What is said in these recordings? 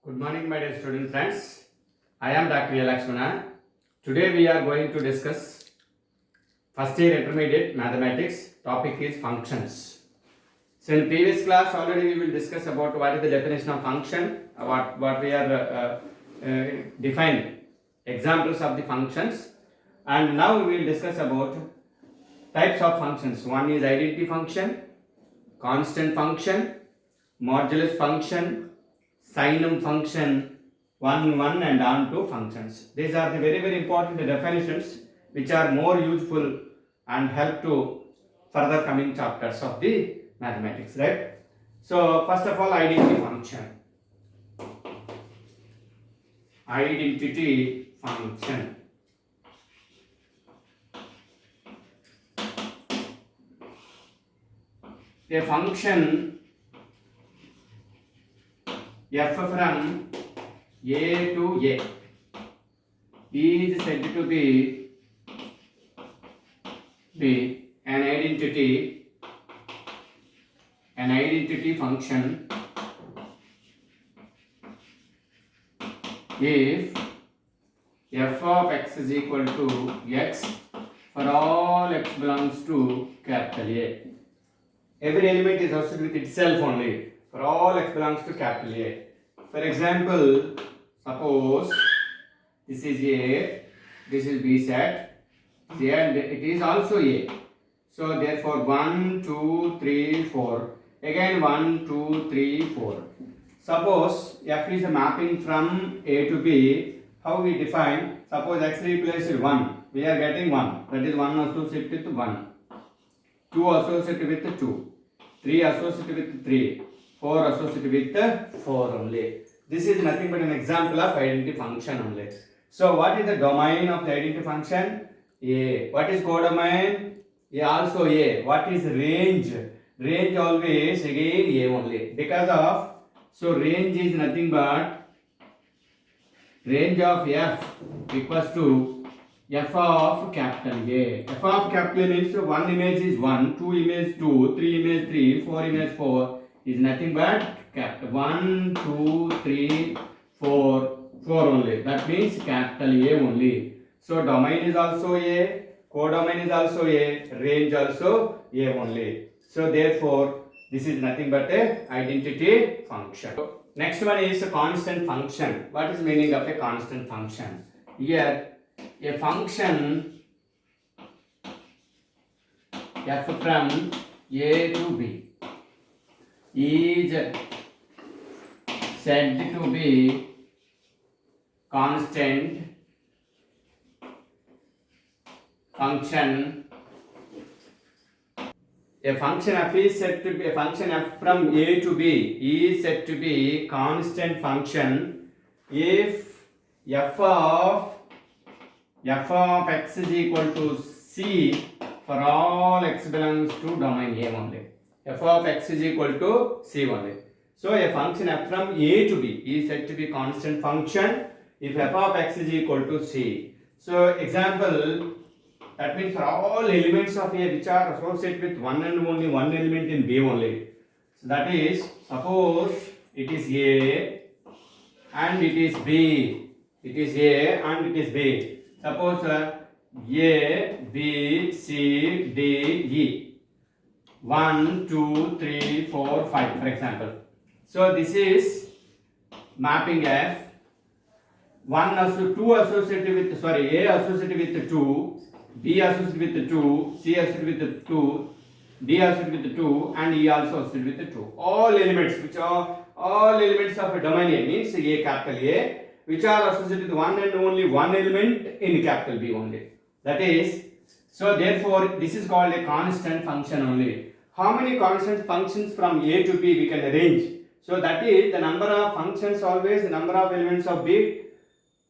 Good morning, my dear student friends. I am Dr. Lakshmana. Today we are going to discuss first year intermediate mathematics. Topic is functions. So in previous class already we will discuss about what is the definition of function, what we are define examples of the functions, and now we will discuss about types of functions. One is identity function, constant function, modulus function, sinum function, 1 and on to functions. These are the very important definitions which are more useful and help to further coming chapters of the mathematics, right? So first of all, identity function. Identity function. A function f from a to a is said to be an identity function if f of x is equal to x for all x belongs to capital A. Every element is associated with itself only for all x belongs to capital A. For example, suppose this is A, this is B set, and it is also A. So therefore 1, 2, 3, 4. Again 1, 2, 3, 4. Suppose f is a mapping from A to B. How we define? Suppose x replaced 1. We are getting 1. That is 1 associated with 1. 2 associated with 2. 3 associated with 3. 4 associated with 4 only. This is nothing but an example of identity function only. So what is the domain of the identity function? A. What is codomain? A also A. What is range? Range always again A only. Because of, so range is nothing but range of f equals to f of capital A. F of capital A means one image is 1, 2 image 2, 3 image 3, 4 image 4 is nothing but capital 1, 2, 3, 4 only. That means capital A only. So domain is also A, codomain is also A, range also A only. So therefore this is nothing but a identity function. Next one is a constant function. What is the meaning of a constant function? Here a function f from A to B is said to be constant function. A function f is said to be a function f from A to B is said to be constant function if f of x is equal to c for all x belongs to domain A only. F of x is equal to c only. So a function f from A to B is said to be constant function if f of x is equal to c. So example, that means for all elements of A which are associated with one and only one element in B only. So that is, suppose it is A and it is B. It is A and it is B. Suppose A, B, C, D, E. 1, 2, 3, 4, 5 for example. So this is mapping F. 2 associated with, A associated with 2, B associated with 2, C associated with 2, D associated with 2, and E also associated with 2. All elements which are all elements of a domain A means A capital A which are associated with one and only one element in capital B only. That is, so therefore this is called a constant function only. How many constant functions from A to B we can arrange? So that is the number of functions always the number of elements of B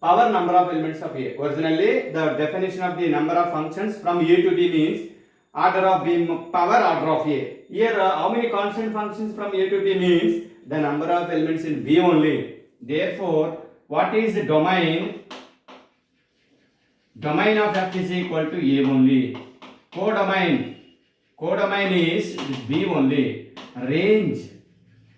power number of elements of A. Originally the definition of the number of functions from A to B means order of B power order of A. Here how many constant functions from A to B means the number of elements in B only. Therefore what is the domain? Domain of f is equal to A only. Codomain is B only. Range.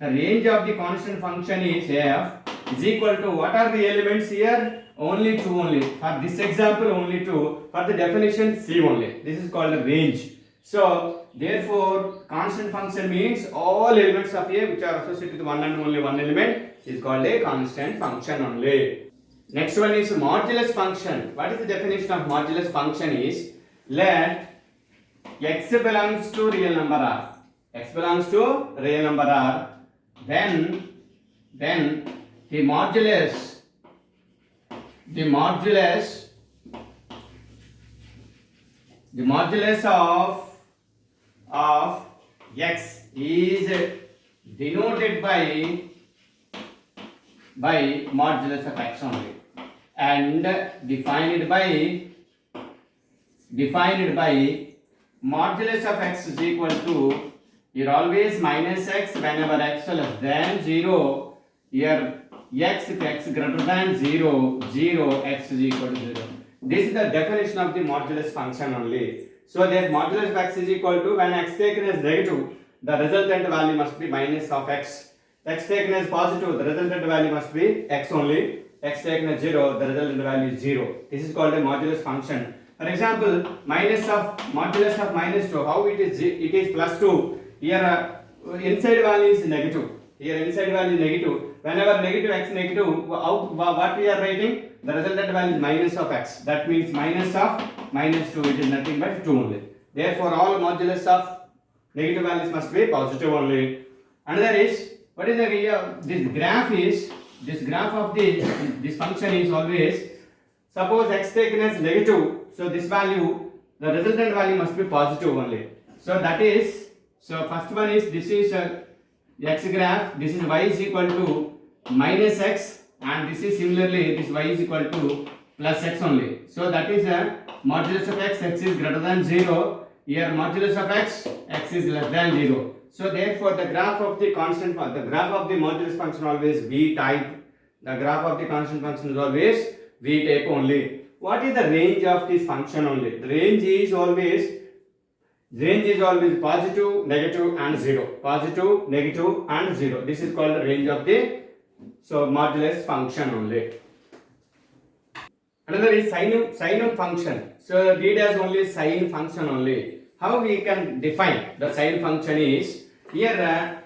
The range of the constant function is f is equal to, what are the elements here? Only 2 only. For this example, only 2. For the definition, C only. This is called a range. So, therefore, constant function means all elements of A which are associated with one and only one element is called a constant function only. Next one is modulus function. What is the definition of modulus function is, let x belongs to real number R. X belongs to real number R. Then the modulus of x is denoted by modulus of x only, and defined by modulus of x is equal to, here always minus x whenever x less than 0, here x if x greater than 0, x is equal to 0. This is the definition of the modulus function only. So that modulus of x is equal to, when x taken as negative, the resultant value must be minus of x. X taken as positive, the resultant value must be x only. X taken as 0, the resultant value is 0. This is called a modulus function. For example, modulus of minus 2, how it is plus 2. Here inside value is negative. Here inside value is negative. Whenever negative x negative, what we are writing? The resultant value is minus of x. That means minus of minus 2. It is nothing but 2 only. Therefore, all modulus of negative values must be positive only. Another is, what is the this graph of this function is always, suppose x taken as negative, so this value, the resultant value must be positive only. So that is, so first one is, this is x graph, this is y is equal to minus x, and this is similarly, this y is equal to plus x only. So that is a modulus of x is greater than 0. Here modulus of x is less than 0. So therefore the graph of the constant, the graph of the modulus function always V type. The graph of the constant function is always V type only. What is the range of this function only? The range is always positive, negative and 0. Positive, negative and 0. This is called the range of the modulus function only. Another is sine function. So read as only sine function only. How we can define the sine function is, here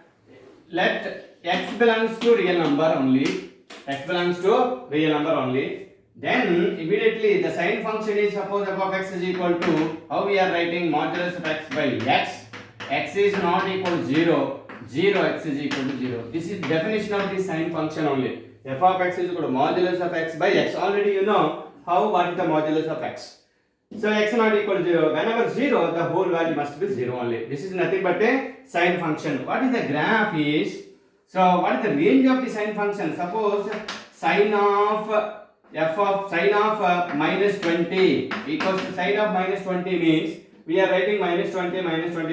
let x belongs to real number only. X belongs to real number only. Then immediately the sine function is, suppose f of x is equal to, how we are writing, modulus of x by x. X is not equal to 0, x is equal to 0. This is definition of the sine function only. F of x is equal to modulus of x by x. Already you know what is the modulus of x. So x not equal to 0. Whenever 0, the whole value must be 0 only. This is nothing but a sine function. What is the graph is? So what is the range of the sine function? Suppose sine of minus 20 equals to sine of minus 20 means, we are writing minus 20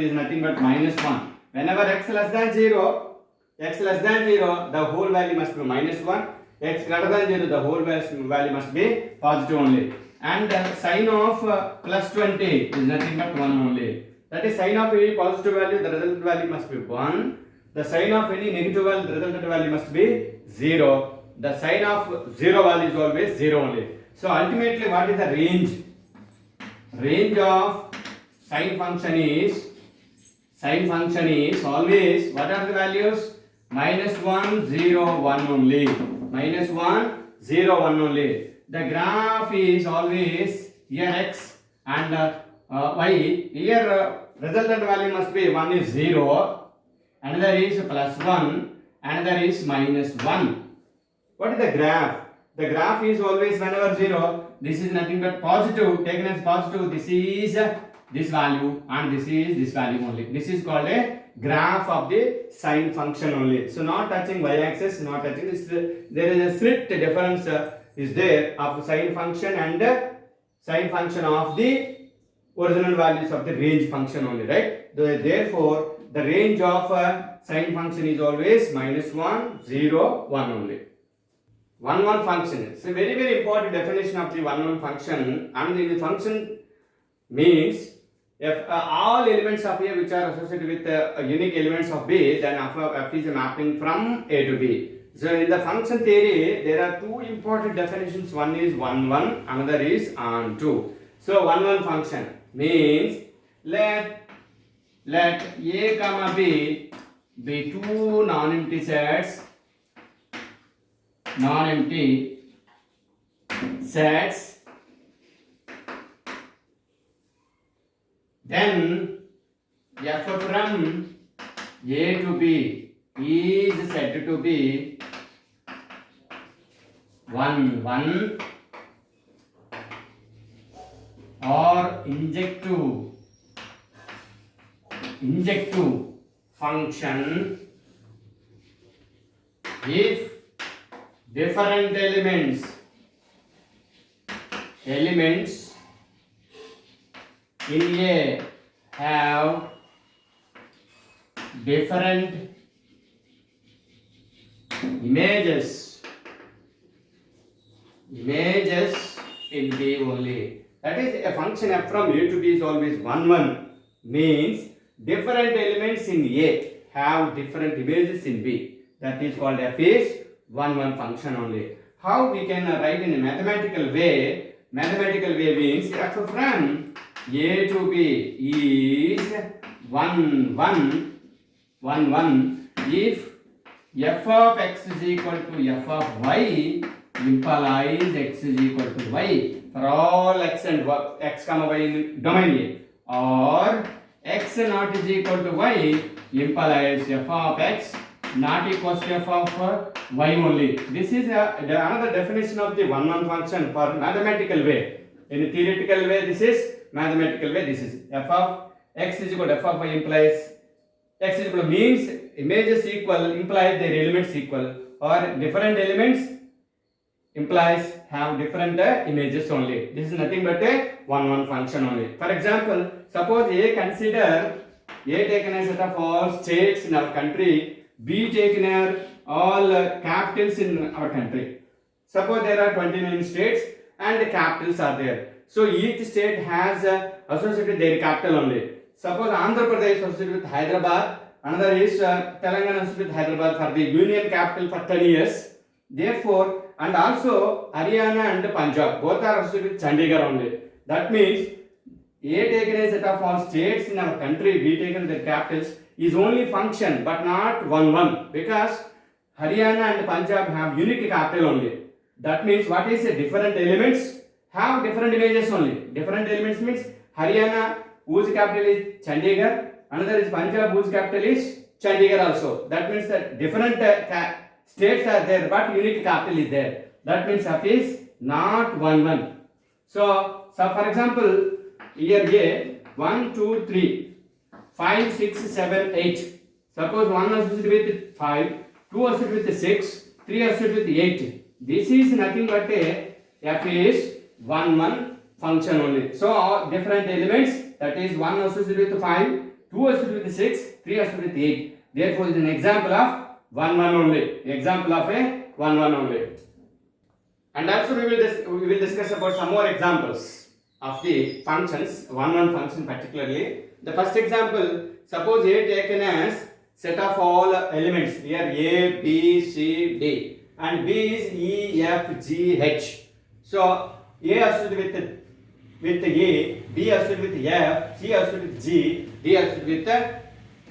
is nothing but minus 1. Whenever x less than 0, the whole value must be minus 1. X greater than 0, the whole value must be positive only. And sine of plus 20 is nothing but 1 only. That is, sine of any positive value, the resultant value must be 1. The sine of any negative value, the resultant value must be 0. The sine of 0 value is always 0 only. So ultimately, what is the range? Range of sine function is always, what are the values? Minus 1, 0, 1 only. Minus 1, 0, 1 only. The graph is always here x and y. Here resultant value must be, one is 0, another is plus 1, another is minus 1. What is the graph? The graph is always, whenever 0, this is nothing but positive, taken as positive, this is this value and this is this value only. This is called a graph of the sine function only. So not touching y-axis, not touching this. There is a strict difference is there of sine function and sine function of the original values of the range function only, right? Therefore, the range of sine function is always minus 1, 0, 1 only. 1, 1 function. It's a very, very important definition of the 1, 1 function. And the function means, if all elements of A which are associated with unique elements of B, then f is a mapping from A to B. So in the function theory, there are two important definitions. One is 1 1, another is on 2. So 1 1 function means let A comma B be two non-empty sets, then f from A to B is said to be 1 1 or injective function if different elements in A have different images in B only. That is, a function f from A to B is always 1 1 means different elements in A have different images in B. That is called f is 1 1 function only. How we can write in a mathematical way? Mathematical way means f from A to B is 1 1 if f of x is equal to f of y implies x is equal to y for all x and x comma y in domain A, or x not is equal to y implies f of x not equals to f of y only. This is another definition of the 1 1 function for mathematical way. In theoretical way this is, mathematical way this is. F of x is equal to f of y implies x is equal to means images equal implies their elements equal, or different elements implies have different images only. This is nothing but a 1 1 function only. For example, suppose consider A taken as set of all states in our country, B taken as all capitals in our country. Suppose there are 29 states and capitals are there. So each state has associated their capital only. Suppose Andhra Pradesh associated with Hyderabad, another is Telangana associated with Hyderabad for the union capital for 10 years. Therefore, and also Haryana and Punjab, both are associated with Chandigarh only. That means A taken as set of all states in our country, B taken their capitals, is only function but not 1 1, because Haryana and Punjab have unique capital only. That means what is different elements have different images only. Different elements means Haryana whose capital is Chandigarh, another is Punjab whose capital is Chandigarh also. That means that different states are there but unique capital is there. That means f is not 1 1. So for example, here A 1 2 3 5 6 7 8. Suppose 1 associated with 5, 2 associated with 6, 3 associated with 8. This is nothing but a f is 1 1 function only. So all different elements, that is 1 associated with 5, 2 associated with 6, 3 associated with 8. Therefore, it is an example of 1 1 only. Example of a 1 1 only. And also we will discuss about some more examples of the functions, 1 1 function particularly. The first example, suppose A taken as set of all elements, here A, B, C, D, and B is E, F, G, H. So A associated with A, B associated with F, C associated with G, D associated with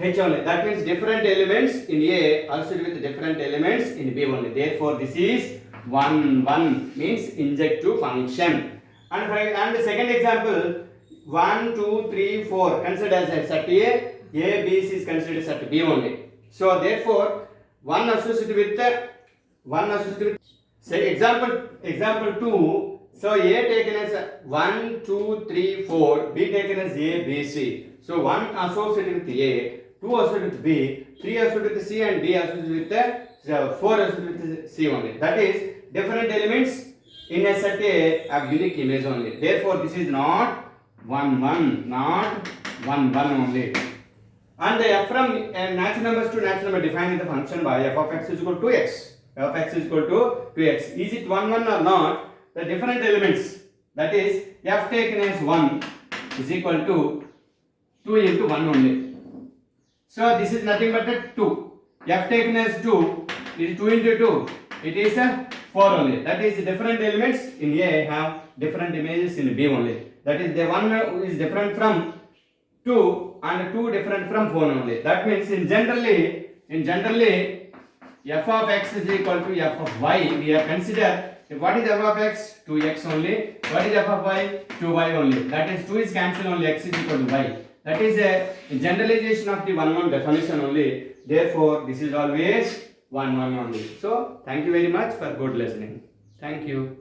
H only. That means different elements in A associated with different elements in B only. Therefore, this is 1 1 means injective function. And the second example, 1 2 3 4 considered as a set A, B, C is considered as set B only. So therefore, one associated with say example 2. So A taken as 1 2 3 4, B taken as A, B, C. So 1 associated with A, 2 associated with B, 3 associated with C, and D associated with 4 associated with C only. That is, different elements in a set A have unique image only. Therefore, this is not 1 1, not 1 1 only. And the f from natural numbers to natural number defined the function by f of x is equal to x. F of x is equal to 2x. Is it 1 1 or not? The different elements, that is, f taken as 1 is equal to 2 into 1 only. So this is nothing but a 2. F taken as 2 It is 2 into 2. It is 4 only. That is different elements in A have different images in B only. That is the one is different from 2 and 2 different from 4 only. That means in generally f of x is equal to f of y. We have considered what is f of x? 2x only. What is f of y? 2y only. That is 2 is cancelled only, x is equal to y. That is a generalization of the 1 definition only. Therefore, this is always 1 only. So, thank you very much for good listening. Thank you.